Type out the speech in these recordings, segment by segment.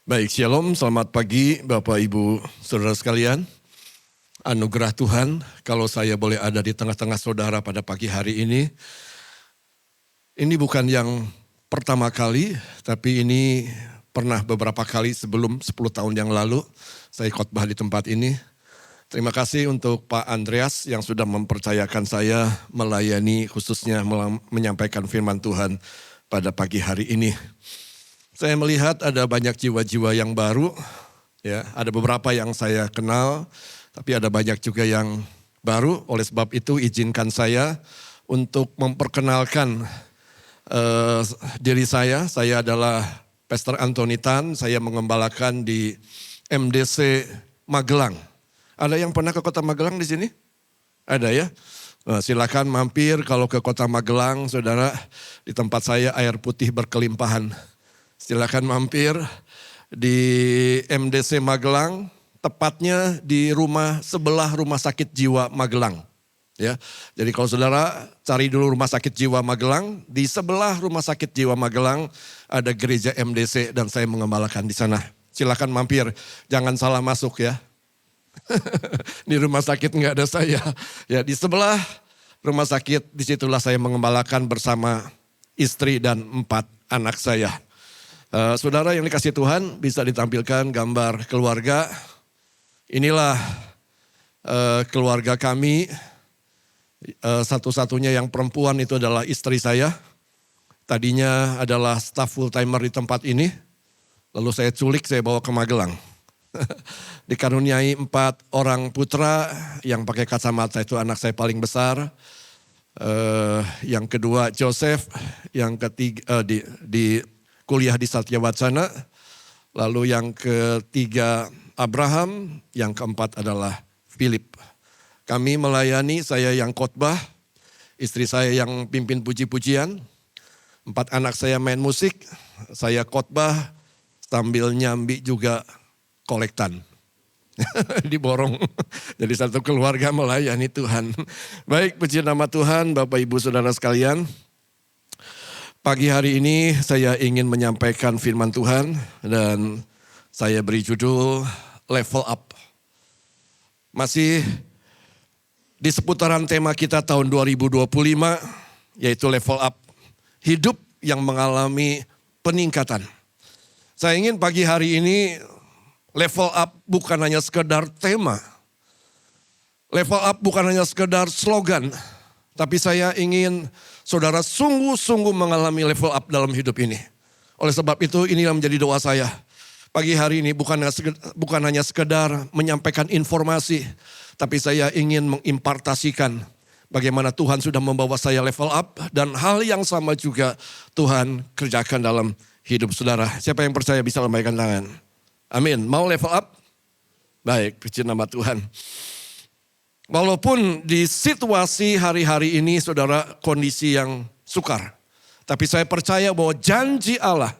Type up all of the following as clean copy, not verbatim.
Baik, shalom, selamat pagi Bapak Ibu Saudara sekalian. Anugerah Tuhan kalau saya boleh ada di tengah-tengah saudara pada pagi hari ini. Ini bukan yang pertama kali, tapi ini pernah beberapa kali sebelum 10 tahun yang lalu saya khotbah di tempat ini. Terima kasih untuk Pak Andreas yang sudah mempercayakan saya melayani khususnya menyampaikan firman Tuhan pada pagi hari ini. Saya melihat ada banyak jiwa-jiwa yang baru, ya, ada beberapa yang saya kenal, tapi ada banyak juga yang baru. Oleh sebab itu izinkan saya untuk memperkenalkan diri saya. Saya adalah Pastor Antoni Tan, saya mengembalakan di MDC Magelang. Ada yang pernah ke kota Magelang di sini? Ada ya? Nah, silakan mampir kalau ke kota Magelang, saudara, di tempat saya air putih berkelimpahan. Silakan mampir di MDC Magelang, tepatnya di sebelah rumah sakit jiwa Magelang. Ya, jadi kalau saudara cari dulu rumah sakit jiwa Magelang, di sebelah rumah sakit jiwa Magelang ada gereja MDC dan saya mengembalakan di sana. Silakan mampir, jangan salah masuk ya. Di rumah sakit nggak ada saya. Ya, di sebelah rumah sakit disitulah saya mengembalakan bersama istri dan 4 anak saya. Saudara yang dikasih Tuhan, bisa ditampilkan gambar keluarga. Inilah keluarga kami. Satu-satunya yang perempuan itu adalah istri saya. Tadinya adalah staf full timer di tempat ini. Lalu saya culik, saya bawa ke Magelang. Dikaruniai 4 orang putra, yang pakai kacamata itu anak saya paling besar. Yang kedua Joseph, yang ketiga di kuliah di Satya Wacana, lalu yang ketiga Abraham, yang keempat adalah Philip. Kami melayani, saya yang khotbah, istri saya yang pimpin puji-pujian, 4 anak saya main musik, saya khotbah sambil nyambi juga kolektan. Diborong, jadi satu keluarga melayani Tuhan. Baik, puji nama Tuhan, Bapak Ibu Saudara sekalian. Pagi hari ini saya ingin menyampaikan firman Tuhan dan saya beri judul Level Up. Masih di seputaran tema kita tahun 2025 yaitu level up. Hidup yang mengalami peningkatan. Saya ingin pagi hari ini level up bukan hanya sekedar tema. Level up bukan hanya sekedar slogan. Tapi saya ingin saudara sungguh-sungguh mengalami level up dalam hidup ini. Oleh sebab itu inilah menjadi doa saya. Pagi hari ini bukan hanya sekedar menyampaikan informasi. Tapi saya ingin mengimpartasikan bagaimana Tuhan sudah membawa saya level up. Dan hal yang sama juga Tuhan kerjakan dalam hidup saudara. Siapa yang percaya bisa lambaikan tangan. Amin. Mau level up? Baik, puji nama Tuhan. Walaupun di situasi hari-hari ini saudara kondisi yang sukar. Tapi saya percaya bahwa janji Allah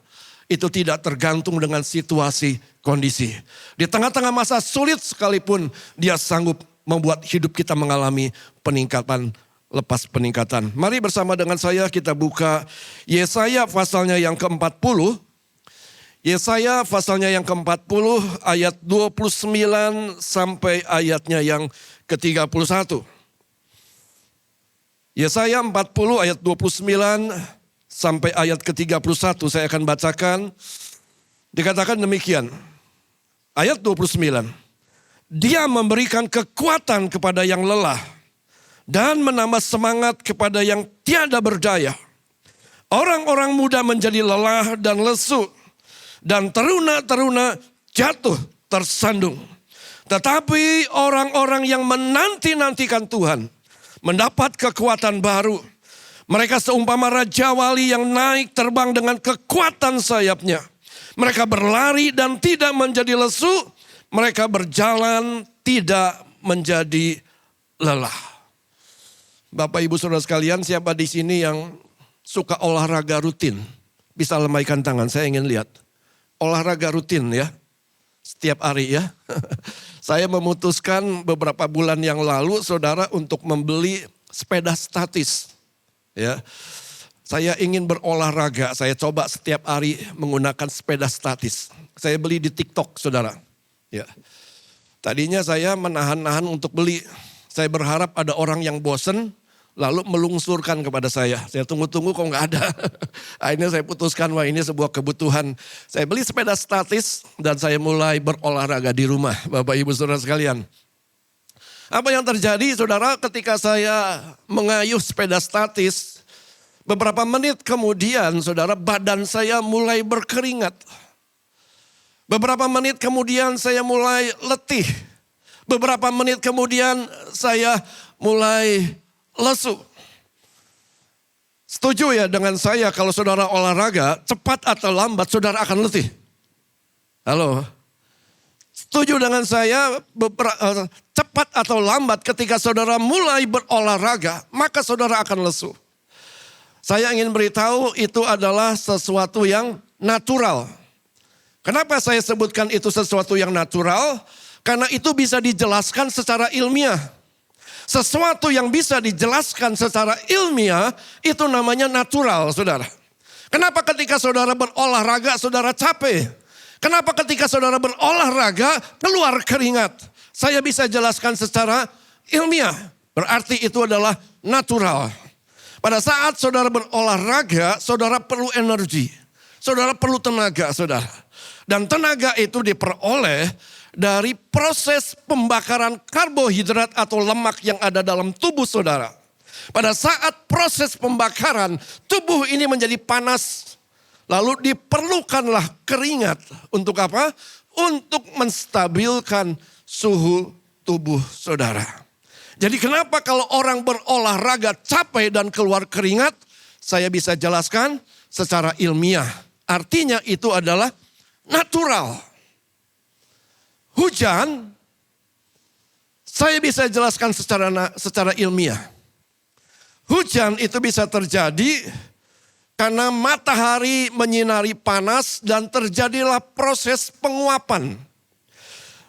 itu tidak tergantung dengan situasi kondisi. Di tengah-tengah masa sulit sekalipun dia sanggup membuat hidup kita mengalami peningkatan lepas peningkatan. Mari bersama dengan saya kita buka Yesaya pasalnya yang ke-40. Yesaya pasalnya yang ke-40 ayat 29 sampai ayatnya yang ke-31. Yesaya 40 ayat 29 sampai ayat ke-31 saya akan bacakan. Dikatakan demikian. Ayat 29. Dia memberikan kekuatan kepada yang lelah dan menambah semangat kepada yang tiada berdaya. Orang-orang muda menjadi lelah dan lesu. Dan teruna-teruna jatuh tersandung. Tetapi orang-orang yang menanti-nantikan Tuhan mendapat kekuatan baru. Mereka seumpama raja wali yang naik terbang dengan kekuatan sayapnya. Mereka berlari dan tidak menjadi lesu. Mereka berjalan tidak menjadi lelah. Bapak Ibu Saudara sekalian, siapa di sini yang suka olahraga rutin? Bisa lambaikan tangan, saya ingin lihat. Olahraga rutin ya, setiap hari ya. Saya memutuskan beberapa bulan yang lalu saudara untuk membeli sepeda statis. Ya, Saya ingin berolahraga, saya coba setiap hari menggunakan sepeda statis. Saya beli di TikTok, saudara. Ya. Tadinya saya menahan-nahan untuk beli. Saya berharap ada orang yang bosen, lalu melungsurkan kepada saya. Saya tunggu-tunggu kok nggak ada. Akhirnya saya putuskan, wah ini sebuah kebutuhan. Saya beli sepeda statis dan saya mulai berolahraga di rumah, Bapak Ibu Saudara sekalian. Apa yang terjadi, saudara, ketika saya mengayuh sepeda statis, beberapa menit kemudian, saudara, badan saya mulai berkeringat. Beberapa menit kemudian saya mulai letih. Beberapa menit kemudian saya mulai lesu. Setuju ya dengan saya kalau saudara olahraga, cepat atau lambat saudara akan letih? Halo? Setuju dengan saya, cepat atau lambat ketika saudara mulai berolahraga, maka saudara akan lesu. Saya ingin beritahu itu adalah sesuatu yang natural. Kenapa saya sebutkan itu sesuatu yang natural? Karena itu bisa dijelaskan secara ilmiah. Sesuatu yang bisa dijelaskan secara ilmiah itu namanya natural, saudara. Kenapa ketika saudara berolahraga saudara capek? Kenapa ketika saudara berolahraga keluar keringat? Saya bisa jelaskan secara ilmiah. Berarti itu adalah natural. Pada saat saudara berolahraga, saudara perlu energi. Saudara perlu tenaga, saudara. Dan tenaga itu diperoleh dari proses pembakaran karbohidrat atau lemak yang ada dalam tubuh saudara. Pada saat proses pembakaran, tubuh ini menjadi panas. Lalu diperlukanlah keringat. Untuk apa? Untuk menstabilkan suhu tubuh saudara. Jadi kenapa kalau orang berolahraga capek dan keluar keringat, saya bisa jelaskan secara ilmiah. Artinya itu adalah natural. Hujan, saya bisa jelaskan secara ilmiah. Hujan itu bisa terjadi karena matahari menyinari panas dan terjadilah proses penguapan.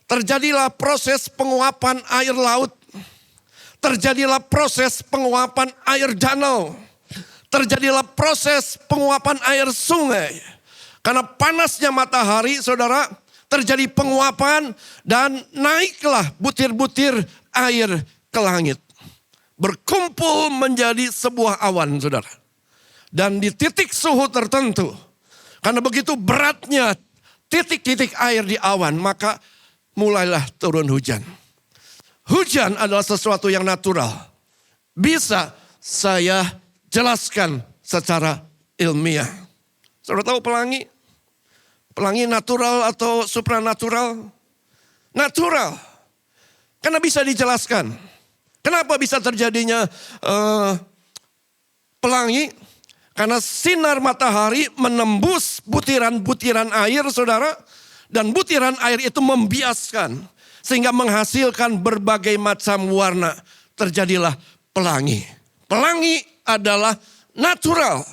Terjadilah proses penguapan air laut. Terjadilah proses penguapan air danau. Terjadilah proses penguapan air sungai. Karena panasnya matahari, saudara, terjadi penguapan dan naiklah butir-butir air ke langit. Berkumpul menjadi sebuah awan, saudara. Dan di titik suhu tertentu, karena begitu beratnya titik-titik air di awan, maka mulailah turun hujan. Hujan adalah sesuatu yang natural. Bisa saya jelaskan secara ilmiah. Saudara tahu pelangi? Pelangi natural atau supranatural? Natural. Karena bisa dijelaskan. Kenapa bisa terjadinya pelangi? Karena sinar matahari menembus butiran-butiran air, saudara. Dan butiran air itu membiaskan. Sehingga menghasilkan berbagai macam warna. Terjadilah pelangi. Pelangi adalah natural.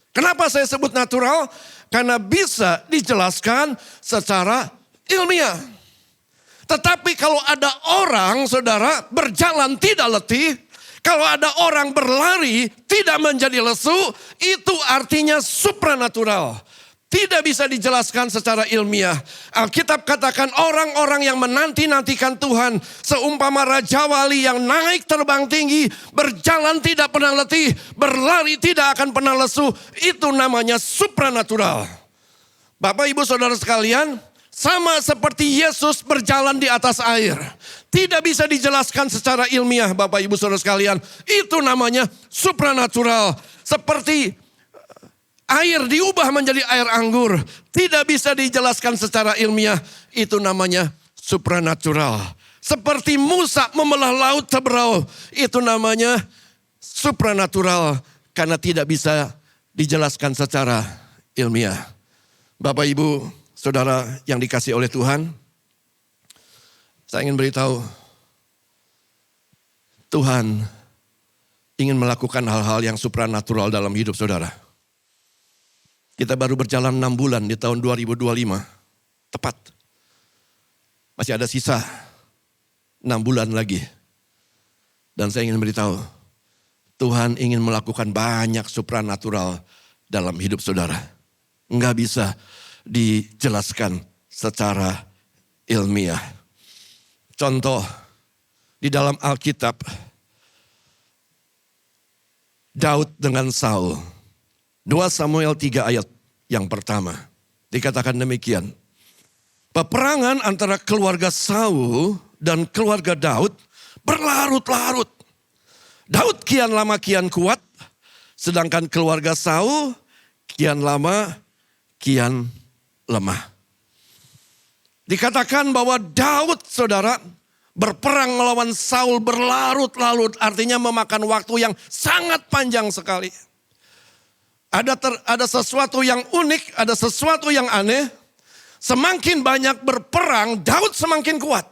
Kenapa saya sebut natural? Karena bisa dijelaskan secara ilmiah. Tetapi kalau ada orang, saudara, berjalan tidak letih. Kalau ada orang berlari tidak menjadi lesu. Itu artinya supranatural. Tidak bisa dijelaskan secara ilmiah. Alkitab katakan orang-orang yang menanti-nantikan Tuhan. Seumpama Raja Wali yang naik terbang tinggi. Berjalan tidak pernah letih. Berlari tidak akan pernah lesu. Itu namanya supranatural. Bapak ibu saudara sekalian. Sama seperti Yesus berjalan di atas air. Tidak bisa dijelaskan secara ilmiah Bapak ibu saudara sekalian. Itu namanya supranatural. Seperti air diubah menjadi air anggur. Tidak bisa dijelaskan secara ilmiah. Itu namanya supranatural. Seperti Musa membelah laut seberau. Itu namanya supranatural. Karena tidak bisa dijelaskan secara ilmiah. Bapak ibu saudara yang dikasih oleh Tuhan. Saya ingin beritahu. Tuhan ingin melakukan hal-hal yang supranatural dalam hidup saudara. Kita baru berjalan 6 bulan di tahun 2025. Tepat. Masih ada sisa 6 bulan lagi. Dan saya ingin beritahu. Tuhan ingin melakukan banyak supranatural dalam hidup saudara. Enggak bisa dijelaskan secara ilmiah. Contoh, di dalam Alkitab, Daud dengan Saul. 2 Samuel 3 ayat yang pertama. Dikatakan demikian. Peperangan antara keluarga Saul dan keluarga Daud berlarut-larut. Daud kian lama kian kuat, sedangkan keluarga Saul kian lama kian lemah. Dikatakan bahwa Daud, saudara, berperang melawan Saul berlarut-larut, artinya memakan waktu yang sangat panjang sekali. Ada sesuatu yang unik, ada sesuatu yang aneh. Semakin banyak berperang, Daud semakin kuat.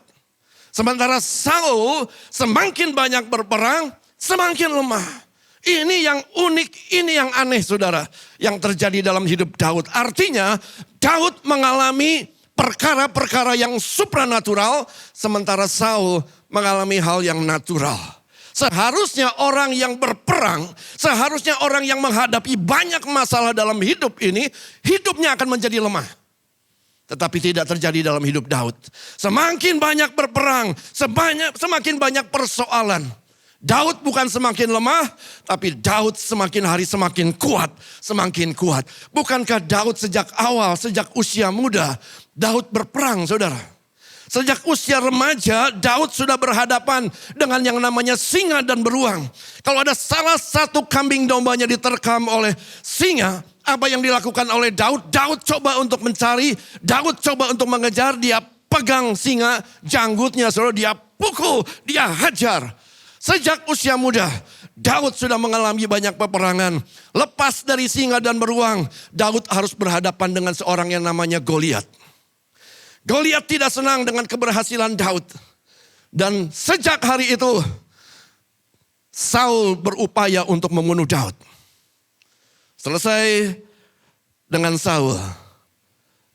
Sementara Saul semakin banyak berperang, semakin lemah. Ini yang unik, ini yang aneh saudara. Yang terjadi dalam hidup Daud. Artinya Daud mengalami perkara-perkara yang supranatural. Sementara Saul mengalami hal yang natural. Seharusnya orang yang berperang, seharusnya orang yang menghadapi banyak masalah dalam hidup ini, hidupnya akan menjadi lemah. Tetapi tidak terjadi dalam hidup Daud. Semakin banyak berperang, semakin banyak persoalan. Daud bukan semakin lemah, tapi Daud semakin hari semakin kuat, semakin kuat. Bukankah Daud sejak awal, sejak usia muda, Daud berperang saudara. Sejak usia remaja, Daud sudah berhadapan dengan yang namanya singa dan beruang. Kalau ada salah satu kambing dombanya diterkam oleh singa, apa yang dilakukan oleh Daud? Daud coba untuk mencari, Daud coba untuk mengejar, dia pegang singa, janggutnya, saudara, dia pukul, dia hajar. Sejak usia muda, Daud sudah mengalami banyak peperangan. Lepas dari singa dan beruang, Daud harus berhadapan dengan seorang yang namanya Goliat. Goliat tidak senang dengan keberhasilan Daud. Dan sejak hari itu, Saul berupaya untuk membunuh Daud. Selesai dengan Saul,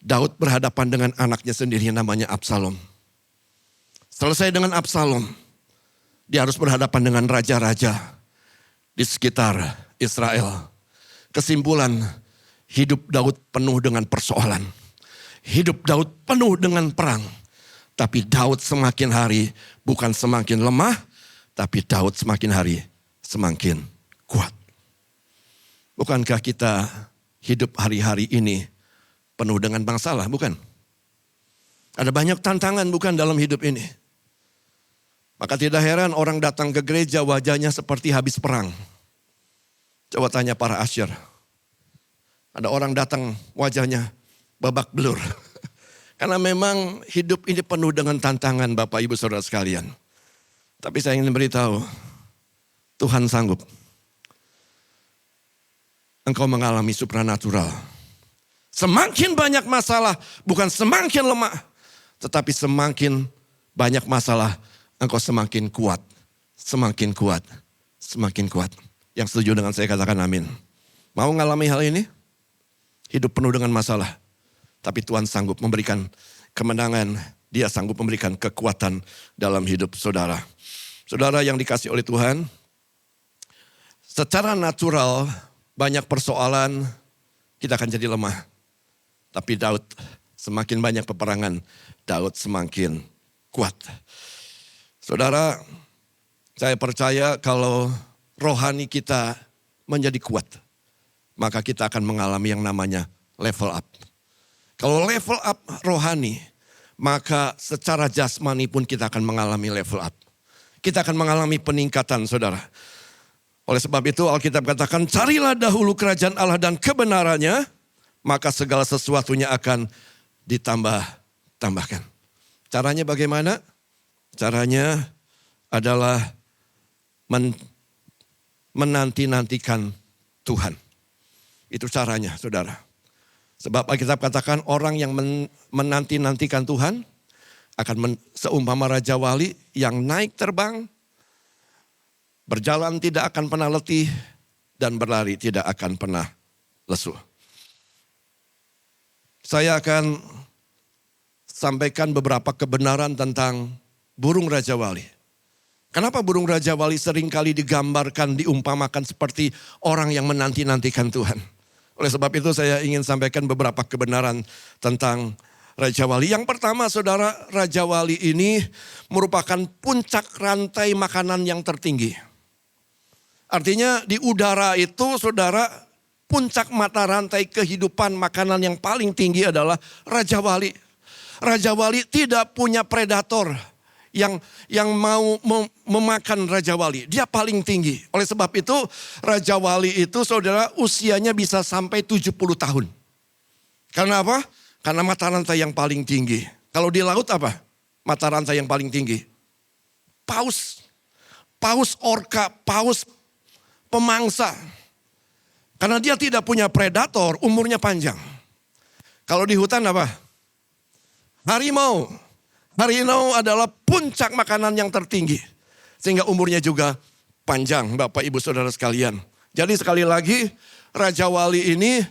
Daud berhadapan dengan anaknya sendiri yang namanya Absalom. Selesai dengan Absalom, dia harus berhadapan dengan raja-raja di sekitar Israel. Kesimpulan, hidup Daud penuh dengan persoalan. Hidup Daud penuh dengan perang. Tapi Daud semakin hari bukan semakin lemah, tapi Daud semakin hari semakin kuat. Bukankah kita hidup hari-hari ini penuh dengan masalah, bukan? Ada banyak tantangan bukan dalam hidup ini. Maka tidak heran orang datang ke gereja wajahnya seperti habis perang. Coba tanya para asyir. Ada orang datang wajahnya babak belur. Karena memang hidup ini penuh dengan tantangan Bapak Ibu Saudara sekalian. Tapi saya ingin beritahu, Tuhan sanggup. Engkau mengalami supranatural. Semakin banyak masalah, bukan semakin lemah. Tetapi semakin banyak masalah, engkau semakin kuat. Semakin kuat, semakin kuat. Yang setuju dengan saya katakan amin. Mau ngalami hal ini? Hidup penuh dengan masalah. Tapi Tuhan sanggup memberikan kemenangan. Dia sanggup memberikan kekuatan dalam hidup saudara. Saudara yang dikasih oleh Tuhan. Secara natural banyak persoalan kita akan jadi lemah. Tapi Daud semakin banyak peperangan. Daud semakin kuat. Saudara, saya percaya kalau rohani kita menjadi kuat. Maka kita akan mengalami yang namanya level up. Kalau level up rohani, maka secara jasmani pun kita akan mengalami level up. Kita akan mengalami peningkatan saudara. Oleh sebab itu Alkitab katakan, carilah dahulu kerajaan Allah dan kebenarannya, maka segala sesuatunya akan ditambahkan. Caranya bagaimana? Caranya adalah menanti-nantikan Tuhan. Itu caranya saudara. Sebab Alkitab katakan orang yang menanti-nantikan Tuhan akan seumpama Raja Wali yang naik terbang, berjalan tidak akan pernah letih, dan berlari tidak akan pernah lesu. Saya akan sampaikan beberapa kebenaran tentang burung Raja Wali. Kenapa burung Raja Wali seringkali digambarkan, diumpamakan seperti orang yang menanti-nantikan Tuhan? Oleh sebab itu saya ingin sampaikan beberapa kebenaran tentang Raja Wali. Yang pertama saudara, Raja Wali ini merupakan puncak rantai makanan yang tertinggi. Artinya di udara itu saudara, puncak mata rantai kehidupan makanan yang paling tinggi adalah Raja Wali. Raja Wali tidak punya predator yang mau memakan Raja Wali. Dia paling tinggi. Oleh sebab itu Raja Wali itu saudara usianya bisa sampai 70 tahun. Karena apa? Karena mata rantai yang paling tinggi. Kalau di laut apa? Mata rantai yang paling tinggi. Paus. Paus orca, paus pemangsa. Karena dia tidak punya predator, umurnya panjang. Kalau di hutan apa? Harimau. Harimau adalah puncak makanan yang tertinggi. Sehingga umurnya juga panjang Bapak Ibu Saudara sekalian. Jadi sekali lagi Raja Wali ini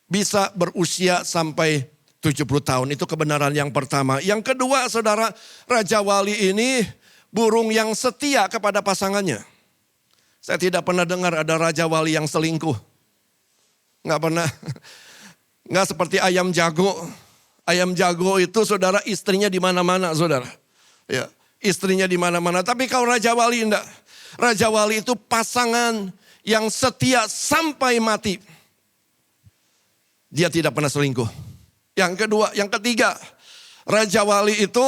bisa berusia sampai 70 tahun. Itu kebenaran yang pertama. Yang kedua saudara, Raja Wali ini burung yang setia kepada pasangannya. Saya tidak pernah dengar ada Raja Wali yang selingkuh. Nggak pernah. Nggak seperti ayam jago. Ayam jago itu saudara istrinya di mana-mana saudara. Ya, istrinya di mana-mana. Tapi kalau Raja Wali enggak. Raja Wali itu pasangan yang setia sampai mati. Dia tidak pernah selingkuh. Yang kedua, yang ketiga. Raja Wali itu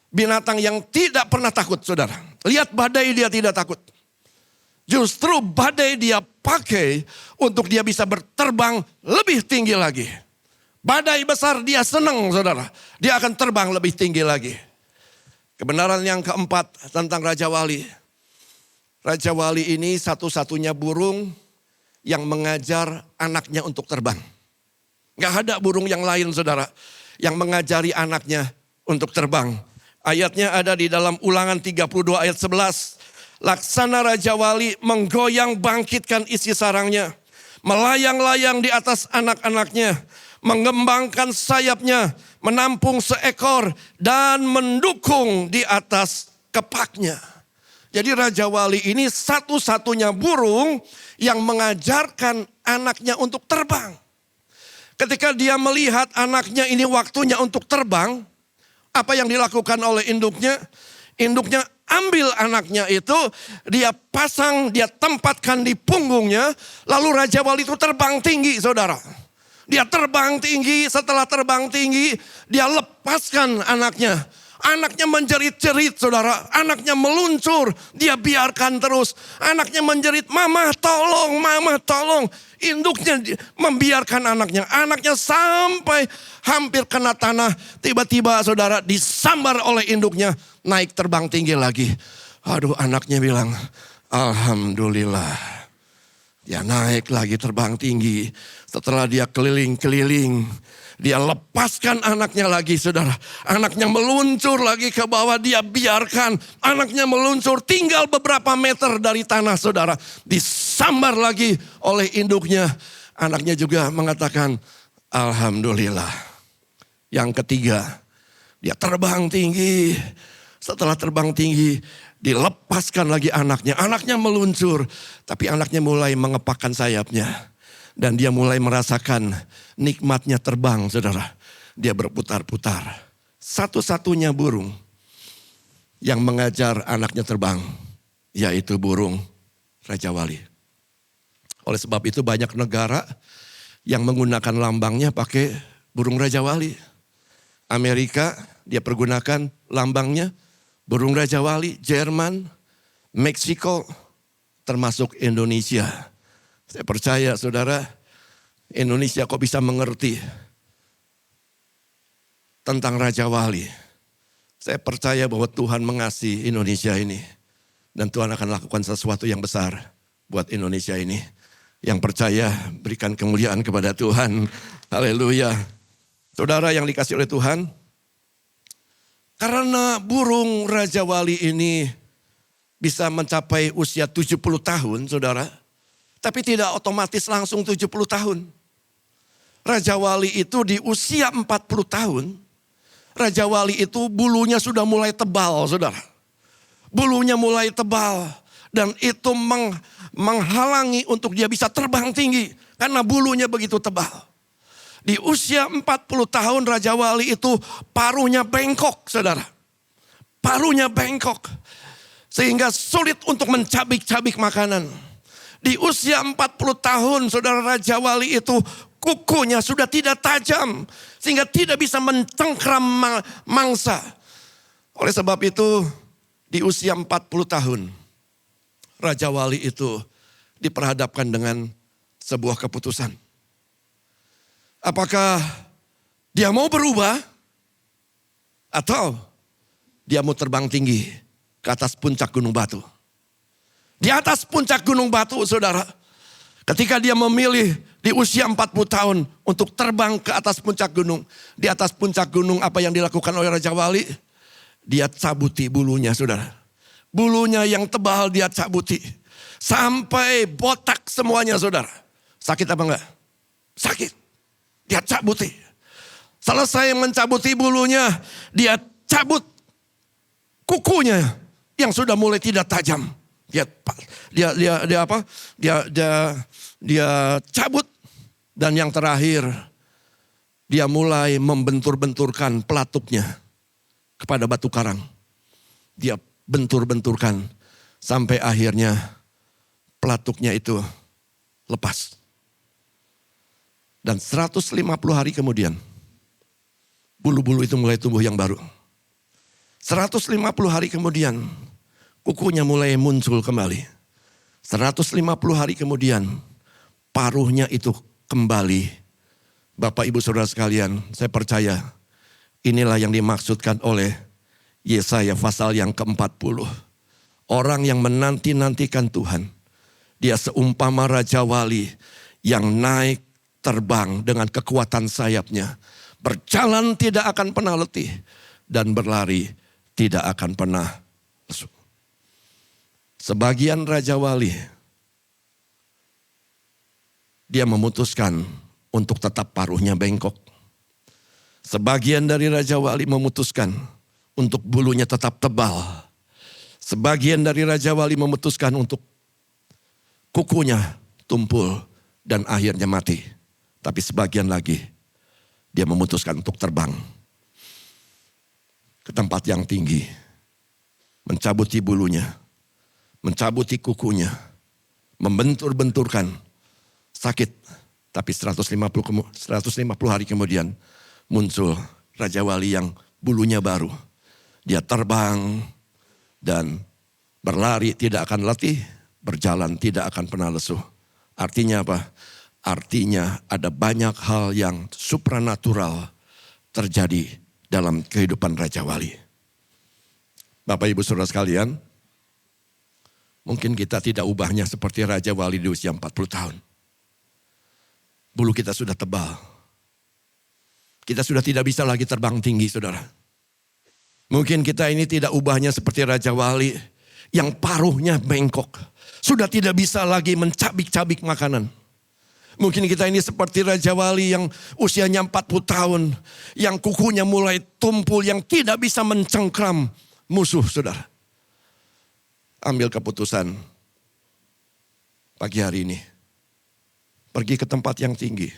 binatang yang tidak pernah takut saudara. Lihat badai dia tidak takut. Justru badai dia pakai untuk dia bisa berterbang lebih tinggi lagi. Badai besar dia senang saudara. Dia akan terbang lebih tinggi lagi. Kebenaran yang keempat tentang Raja Wali. Raja Wali ini satu-satunya burung yang mengajar anaknya untuk terbang. Gak ada burung yang lain saudara. Yang mengajari anaknya untuk terbang. Ayatnya ada di dalam Ulangan 32 ayat 11. Laksana Raja Wali menggoyang bangkitkan isi sarangnya. Melayang-layang di atas anak-anaknya. Mengembangkan sayapnya, menampung seekor dan mendukung di atas kepaknya. Jadi Raja Wali ini satu-satunya burung yang mengajarkan anaknya untuk terbang. Ketika dia melihat anaknya ini waktunya untuk terbang, apa yang dilakukan oleh induknya? Induknya ambil anaknya itu, dia pasang, dia tempatkan di punggungnya, lalu Raja Wali itu terbang tinggi saudara. Dia terbang tinggi, setelah terbang tinggi dia lepaskan anaknya. Anaknya menjerit-jerit saudara, anaknya meluncur, dia biarkan terus. Anaknya menjerit, mama tolong, mama tolong. Induknya membiarkan anaknya sampai hampir kena tanah. Tiba-tiba saudara disambar oleh induknya, naik terbang tinggi lagi. Aduh anaknya bilang, alhamdulillah. Dia naik lagi terbang tinggi. Setelah dia keliling-keliling, dia lepaskan anaknya lagi saudara. Anaknya meluncur lagi ke bawah, dia biarkan. Anaknya meluncur tinggal beberapa meter dari tanah saudara. Disambar lagi oleh induknya. Anaknya juga mengatakan, alhamdulillah. Yang ketiga, dia terbang tinggi. Setelah terbang tinggi, dilepaskan lagi anaknya. Anaknya meluncur, tapi anaknya mulai mengepakkan sayapnya. Dan dia mulai merasakan nikmatnya terbang saudara. Dia berputar-putar. Satu-satunya burung yang mengajar anaknya terbang, yaitu burung Raja Wali. Oleh sebab itu banyak negara yang menggunakan lambangnya pakai burung Raja Wali. Amerika dia pergunakan lambangnya burung Raja Wali, Jerman, Meksiko, termasuk Indonesia. Saya percaya saudara, Indonesia kok bisa mengerti tentang Raja Wali. Saya percaya bahwa Tuhan mengasihi Indonesia ini. Dan Tuhan akan lakukan sesuatu yang besar buat Indonesia ini. Yang percaya berikan kemuliaan kepada Tuhan. Haleluya. Saudara yang dikasih oleh Tuhan, karena burung Raja Wali ini bisa mencapai usia 70 tahun saudara. Tapi tidak otomatis langsung 70 tahun. Raja Wali itu di usia 40 tahun. Raja Wali itu bulunya sudah mulai tebal saudara. bulunya mulai tebal. Dan itu menghalangi untuk dia bisa terbang tinggi. Karena bulunya begitu tebal. Di usia 40 tahun Raja Wali itu paruhnya bengkok, saudara. Paruhnya bengkok. Sehingga sulit untuk mencabik-cabik makanan. Di usia 40 tahun saudara Raja Wali itu kukunya sudah tidak tajam. Sehingga tidak bisa mencengkram mangsa. Oleh sebab itu di usia 40 tahun Raja Wali itu diperhadapkan dengan sebuah keputusan. Apakah dia mau berubah atau dia mau terbang tinggi ke atas puncak gunung batu. Di atas puncak gunung batu saudara. Ketika dia memilih di usia 40 tahun untuk terbang ke atas puncak gunung. Di atas puncak gunung apa yang dilakukan oleh Raja Wali? Dia cabuti bulunya saudara. Bulunya yang tebal dia cabuti. Sampai botak semuanya saudara. Sakit apa enggak? Sakit. Dia cabuti. Selesai mencabuti bulunya. Dia cabut kukunya yang sudah mulai tidak tajam. Dia cabut. Dan yang terakhir, dia mulai membentur-benturkan pelatuknya kepada batu karang. Dia bentur-benturkan sampai akhirnya pelatuknya itu lepas. Dan 150 hari kemudian, bulu-bulu itu mulai tumbuh yang baru. 150 hari kemudian, kukunya mulai muncul kembali. 150 hari kemudian, paruhnya itu kembali. Bapak ibu saudara sekalian, saya percaya inilah yang dimaksudkan oleh Yesaya pasal yang ke-40. Orang yang menanti-nantikan Tuhan. Dia seumpama Raja Wali yang naik terbang dengan kekuatan sayapnya. Berjalan tidak akan pernah letih. Dan berlari tidak akan pernah lesu. Sebagian Raja Wali, dia memutuskan untuk tetap paruhnya bengkok. Sebagian dari Raja Wali memutuskan untuk bulunya tetap tebal. Sebagian dari Raja Wali memutuskan untuk kukunya tumpul dan akhirnya mati. Tapi sebagian lagi dia memutuskan untuk terbang ke tempat yang tinggi. Mencabuti bulunya, mencabuti kukunya, membentur-benturkan. Sakit, tapi 150 hari kemudian muncul Raja Wali yang bulunya baru. Dia terbang dan berlari tidak akan letih, berjalan tidak akan pernah lesu. Artinya apa? Artinya ada banyak hal yang supranatural terjadi dalam kehidupan Raja Wali. Bapak ibu saudara sekalian, mungkin kita tidak ubahnya seperti Raja Wali di usia 40 tahun. Bulu kita sudah tebal. Kita sudah tidak bisa lagi terbang tinggi saudara. Mungkin kita ini tidak ubahnya seperti Raja Wali yang paruhnya bengkok. Sudah tidak bisa lagi mencabik-cabik makanan. Mungkin kita ini seperti Raja Wali yang usianya 40 tahun. Yang kukunya mulai tumpul, yang tidak bisa mencengkram musuh saudara. Ambil keputusan pagi hari ini. Pergi ke tempat yang tinggi.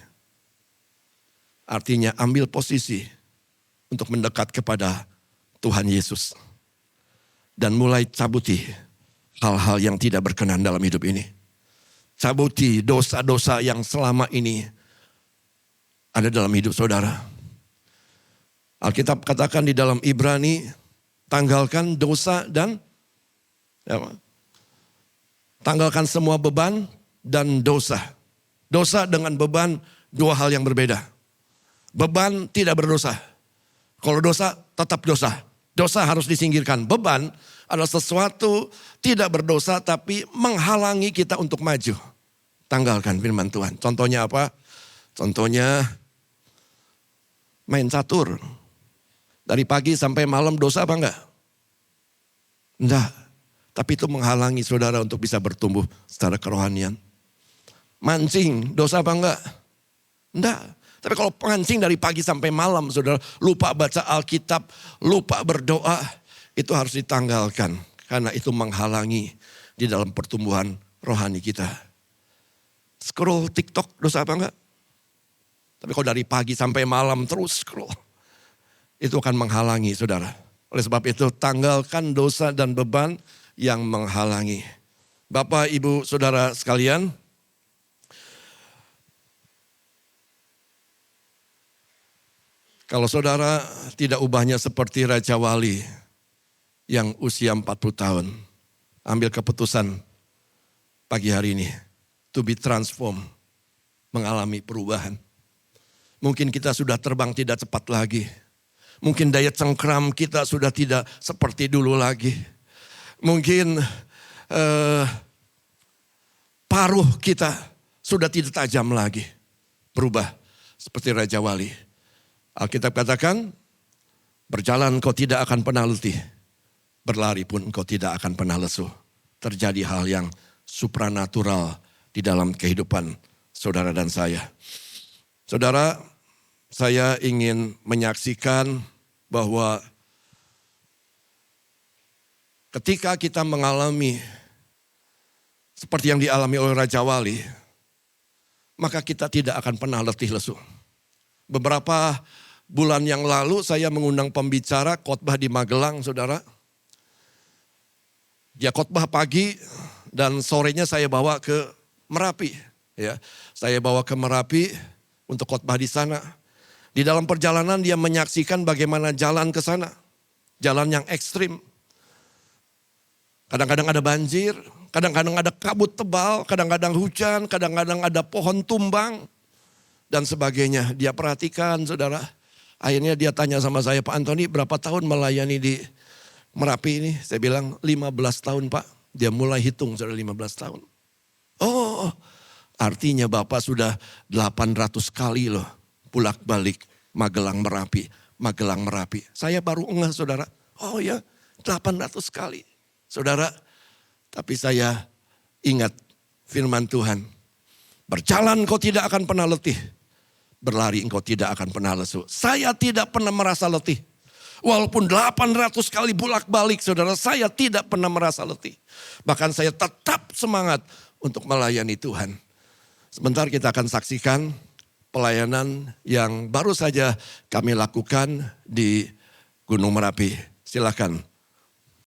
Artinya ambil posisi untuk mendekat kepada Tuhan Yesus. Dan mulai cabuti hal-hal yang tidak berkenan dalam hidup ini. Cabuti dosa-dosa yang selama ini ada dalam hidup saudara. Alkitab katakan di dalam Ibrani, tanggalkan dosa dan tanggalkan semua beban dan dosa. Dosa dengan beban dua hal yang berbeda. Beban tidak berdosa. Kalau dosa tetap dosa. Dosa harus disingkirkan. Beban adalah sesuatu tidak berdosa tapi menghalangi kita untuk maju. Tanggalkan firman Tuhan. Contohnya apa? Contohnya main catur. Dari pagi sampai malam dosa apa enggak? Enggak. Tapi itu menghalangi saudara untuk bisa bertumbuh secara kerohanian. Mancing, dosa apa enggak? Enggak. Tapi kalau mancing dari pagi sampai malam saudara lupa baca Alkitab, lupa berdoa, itu harus ditanggalkan. Karena itu menghalangi di dalam pertumbuhan rohani kita. Scroll TikTok dosa apa enggak? Tapi kalau dari pagi sampai malam terus scroll, itu akan menghalangi saudara. Oleh sebab itu tanggalkan dosa dan beban yang menghalangi. Bapak, Ibu, Saudara sekalian, kalau saudara tidak ubahnya seperti Raja Wali yang usia 40 tahun, ambil keputusan pagi hari ini, to be transformed, mengalami perubahan. Mungkin kita sudah terbang tidak cepat lagi. Mungkin daya cengkram kita sudah tidak seperti dulu lagi. Mungkin paruh kita sudah tidak tajam lagi. Berubah seperti Raja Wali. Alkitab katakan, berjalan kau tidak akan pernah letih. Berlari pun kau tidak akan pernah lesu. Terjadi hal yang supranatural di dalam kehidupan saudara dan saya. Saudara, saya ingin menyaksikan bahwa ketika kita mengalami seperti yang dialami oleh Raja Wali, maka kita tidak akan pernah letih lesu. Beberapa bulan yang lalu saya mengundang pembicara khotbah di Magelang, saudara. Dia khotbah pagi dan sorenya saya bawa ke Merapi. Ya, saya bawa ke Merapi untuk khotbah di sana. Di dalam perjalanan dia menyaksikan bagaimana jalan ke sana. Jalan yang ekstrim. Kadang-kadang ada banjir, kadang-kadang ada kabut tebal, kadang-kadang hujan, kadang-kadang ada pohon tumbang. Dan sebagainya. Dia perhatikan saudara. Akhirnya dia tanya sama saya, Pak Antoni berapa tahun melayani di Merapi ini? Saya bilang 15 tahun Pak. Dia mulai hitung saudara 15 tahun. Oh, artinya Bapak sudah 800 kali loh bolak-balik Magelang Merapi. Magelang Merapi. Saya baru ngeh saudara. Oh ya 800 kali. Saudara, tapi saya ingat firman Tuhan. Berjalan kau tidak akan pernah letih. Berlari engkau tidak akan pernah lesu. Saya tidak pernah merasa letih. Walaupun 800 kali bolak-balik saudara, saya tidak pernah merasa letih. Bahkan saya tetap semangat untuk melayani Tuhan. Sebentar kita akan saksikan pelayanan yang baru saja kami lakukan di Gunung Merapi. Silakan